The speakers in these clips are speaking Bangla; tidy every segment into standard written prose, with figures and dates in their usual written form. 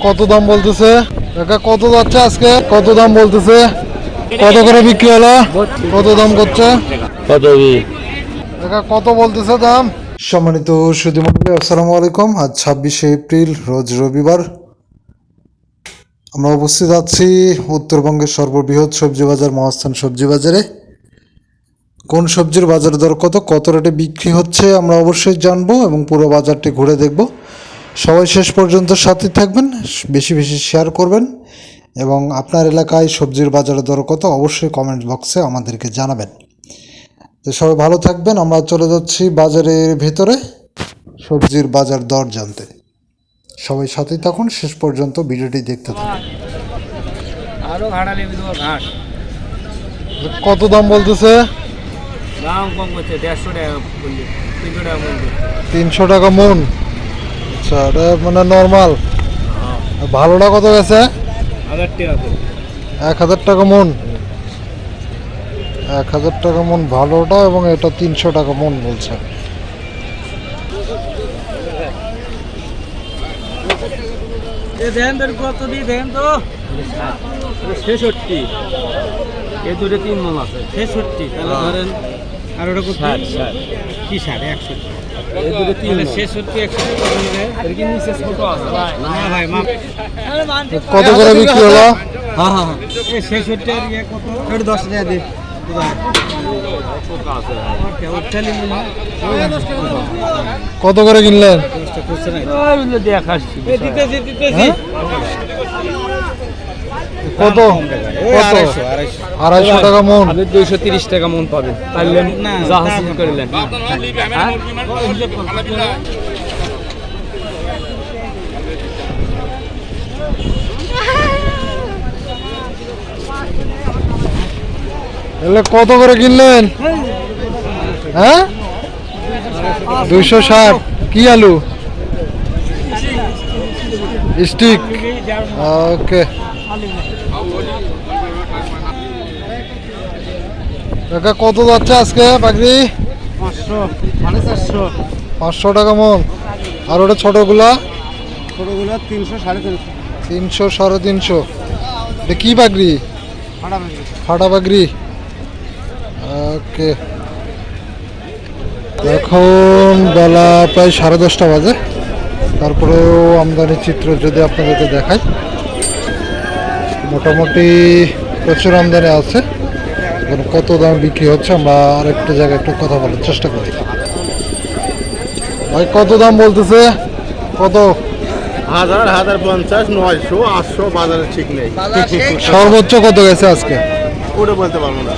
কত দাম বলতেছে? কাকা কত যাচ্ছে আজকে? কত দাম বলতেছে? কত করে বিক্রি হলো? কত দাম করছে? কাকা কত বলতেছে দাম? সম্মানিত সুধী মণ্ডলী, আসসালামু আলাইকুম। আজ 26শে এপ্রিল, রোজ রবিবার। আমরা উপস্থিত আছি উত্তরবঙ্গের সর্ববৃহৎ সবজি বাজার মহাস্থান সবজি বাজারে। কোন সবজির বাজার দর কত রেটে বিক্রি হচ্ছে আমরা অবশ্যই জানবো এবং পুরো বাজারটি ঘুরে দেখব। সবাই শেষ পর্যন্ত সাথে থাকবেন, বেশি বেশি শেয়ার করবেন এবং আপনার এলাকায় সবজির বাজার দর কত অবশ্যই কমেন্ট বক্সে আমাদেরকে জানাবেন। তো সবাই ভালো থাকবেন। আমরা চলে যাচ্ছি বাজারের ভেতরে সবজির বাজার দর জানতে। সবাই সাথেই থাকুন, শেষ পর্যন্ত ভিডিওটি দেখতে থাকুন। আরো ভাড়া নেবে তোমার ঘাট। কত দাম বলতেছে? দাম কম করছে 150 টাকা বললি, 300 টাকা মন করছে। 300 টাকা মন? আচ্ছা, এটা মানে নর্মাল। ভালোটা কত গেছে? 1000 টাকা করে। 1000 টাকা মন। 1000 টাকা মন ভালোটা, এবং এটা 300 টাকা মন বলছে। দেন তোর কত দিয়ে দেন তো? 66। এই দুটো 3 মন আছে। 66 তাহলে ধরেন আর ওটা কত? 60 কি 60 100। এই দুটো 3 মন 66 100 কত হবে? এর কি নিচে ছোট আছে ভাই? না ভাই মাপ। কত করে বিক্রি হলো? হ্যাঁ এই 66 এর ইয়ে কত? এটা 10 টাকা দি। কত করে কিনলেন? কত? 250 টাকা মন। 230 টাকা মন পাবেন। তাহলে জাহাজ করলেন। এলে কত করে কিনলেন? হ্যাঁ, 260। কি আলু? স্টিক। ওকে। কাকা কত যাচ্ছে আজকে পাগড়ি? 500 450 500 টাকা মন। আর ওটা ছোটগুলা? ছোটগুলো 300 350 300 350। এটা কি পাগড়ি? ফাটা পাগড়ি। ওকে। এখন বেলা প্রায় 10:30 বাজে। তারপরেও আমদানি চিত্র যদি আপনাদেরকে দেখাই, মোটামুটি প্রচুর আমদানি আছে। এখন কত দাম বিক্রি হচ্ছে আমরা আরেকটা জায়গায় একটু কথা বলার চেষ্টা করি। ভাই কত দাম বলতেছে? কত? 1000 1050 900 800 বাজারে ঠিক নেই। সর্বোচ্চ কত গেছে আজকে? ওটা বলতে পারবো না।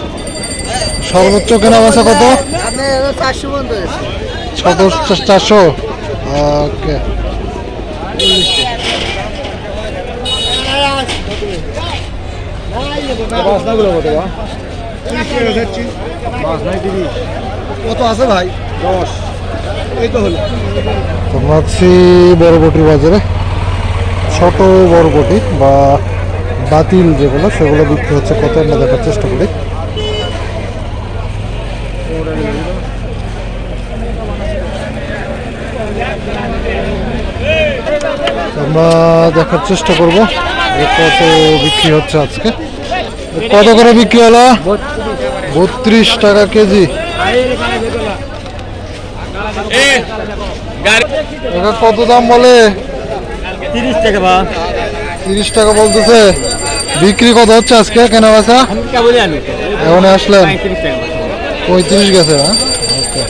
সর্বোচ্চ কেনা বেচা কত? 400। ওকে। কত আছে ভাই? 10। এই তো হলো। তোমরা আছি বড়বটির বাজারে। ছোট বড়বটি বা বাতিল যেগুলো, সেগুলো বিক্রি হচ্ছে কত আমরা দেখার চেষ্টা করি। আমরা দেখার চেষ্টা করব কত বিক্রি হচ্ছে আজকে। কত করে বিক্রি হলো? 32 টাকা কেজি। কত দাম বলে? 30 টাকা বা 30 টাকা বলতেছে। বিক্রি কত হচ্ছে আজকে কেনা বেচা? এখন আসলেন 35 গেছে। হ্যাঁ, ওকে।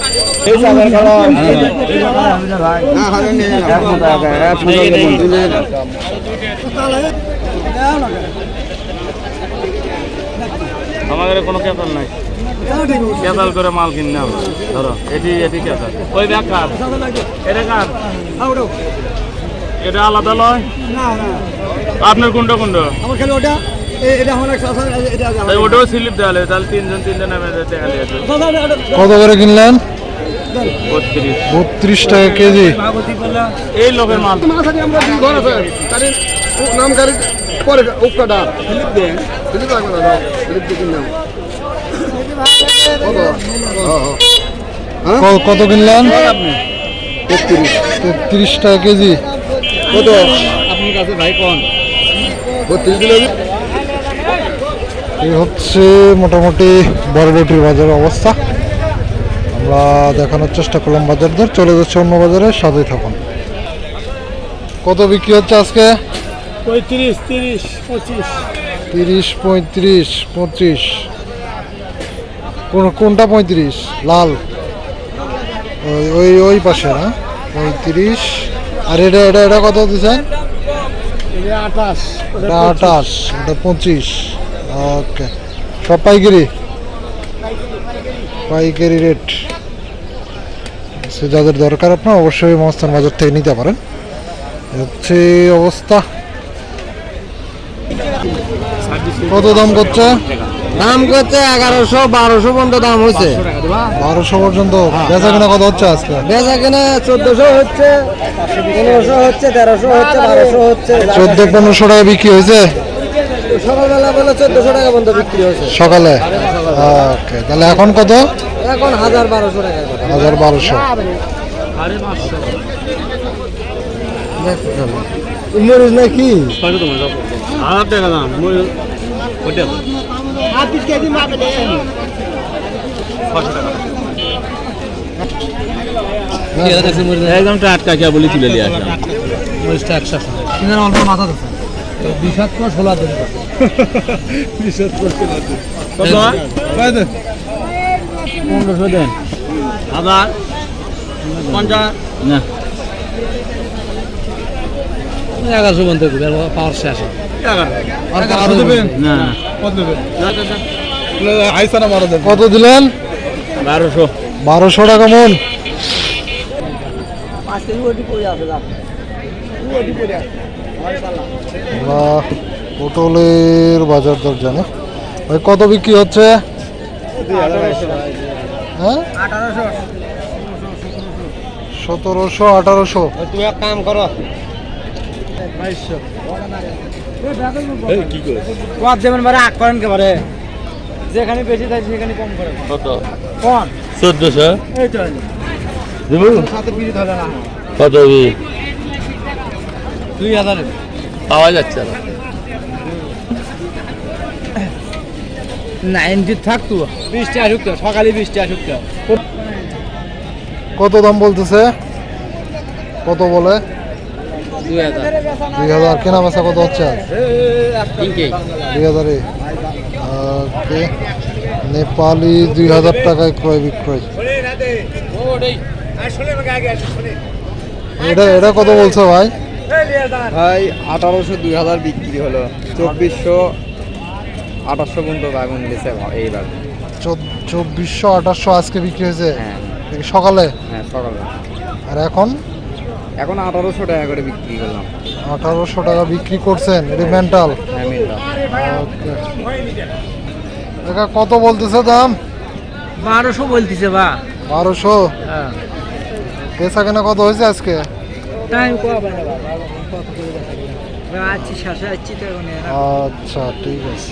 আমাদের কোনো কেতাল নাই। কেতাল করে মাল কিনে আমরা ধরো এটি কেতাল। ওই ব্যাগ কার? এটা কার? এটা আলাদা লয়? আপনার কোনটা? আমার খালি ওটা এটা আমার ওটাও স্লিপ দেওয়া হবে, তাহলে তিনজন নামে দেখা দিয়েছে। কত করে কিনলেন? 32 টাকা কেজি। এই লোকের মাল। আমরা দুই ঘর আছে তাহলে নাম গাড়ি পরে ওকটা স্লিপ দেন, স্লিপ লাগবে না, স্লিপ দিয়ে কিনলাম। কত কিনলেন? 33 টাকা কেজি। কত? আপনি আপনার কাছে ভাই কোন 32 দিলে এই হচ্ছে মোটামুটি বরবটির বাজারের অবস্থা। আমরা দেখানোর চেষ্টা করলাম বাজার দর, চলে যাচ্ছে অন্য বাজারে, সাথেই থাকুন। কত বিক্রি হচ্ছে আজকে? 35, 30, 25। 30, 35, 25। কোনটা 35? লাল ওই ওই পাশে না? 35। আর এটা এটা এটা কত দিচ্ছেন? এটা 28, এটা 28, এটা 25। ওকে, সব পাইকারি পাইকারি রেট। সে যাদের দরকার আপনার অবশ্যই মহাস্থান বাজার থেকে নিতে পারেন। এই হচ্ছে অবস্থা। কত দাম করছে? দাম করছে 1100, 1200 পর্যন্ত দাম হচ্ছে। 1200 পর্যন্ত। বেচা কেনা কত হচ্ছে আজকে? বেচা কেনা 1400 হচ্ছে, 1500 হচ্ছে, 1300 হচ্ছে, 1200 হচ্ছে। 1400-1500 টাকা বিক্রি হয়েছে সকালবেলা বলে 1400 টাকা পর্যন্ত বিক্রি হচ্ছে। সকালে। ওকে, তাহলে এখন কত? এখন 1200 টাকা। 1200। মরিচ নাকি? একদম টাটকা কে বলি তুলে নিয়ে আসলাম। মরিচটা 100 কিনার অল্প মাথা দিচ্ছে। 27 করে 16 দিন। 27 করে 16 দিন। কত? 1500 দেন। আবার 50 না 1100 পর্যন্ত দিবেন, পাওয়ার শেষ। 11 দেবেন? না কত দেবে না না, না। আইসানা মারা দেবে কত দিলেন? 1200 1200 টাকা মন। আমরা পটলের বাজার দর জানি। ভাই কত বিক্রি হচ্ছে? হ্যাঁ, 1700, 1800। তুমি এক কাম করো, এই কি করে কত দেবেন বারে আগ করেন কে বারে, যেখানে বেশি থাকে সেখানে কম করেন। কত? কোন 1400 এই তো দেব সাথে পিড়ি ধরে না। কত বি 2000 পাওয়া যাচ্ছে না। 90 থাকতো 20 টাকা ঢুকতো, সকালে 20 টাকা ঢুকতো। কত দাম বলতেছে? কত বলে? 2000। কেনা বেচা কত হচ্ছে আজ? 2000 এ। ওকে, নেপালি 2000 টাকায় ক্রয় বিক্রয়। এটা এটা কত বলছো ভাই? ভাই 1800 2000 বিক্রি হলো, 2400 2800 পর্যন্ত আগুন দিয়েছে এইবার। 2400 2800 আজকে বিক্রি হয়েছে হ্যাঁ নাকি সকালে? হ্যাঁ সকালে। আর এখন এখন 1800 টাকা করে বিক্রি করলাম। 1800 টাকা বিক্রি করছেন? এটা মেন্টাল। হ্যাঁ মিলটা ওকে, দেখা কত বলতেছে দাম? 1200 বলতিছে বা 1200। হ্যাঁ বেচা কেনা কত হয়েছে আজকে? টাইম কো বাবা কত করে দেখা আছি শাসা আছি তো আচ্ছা, ঠিক আছে।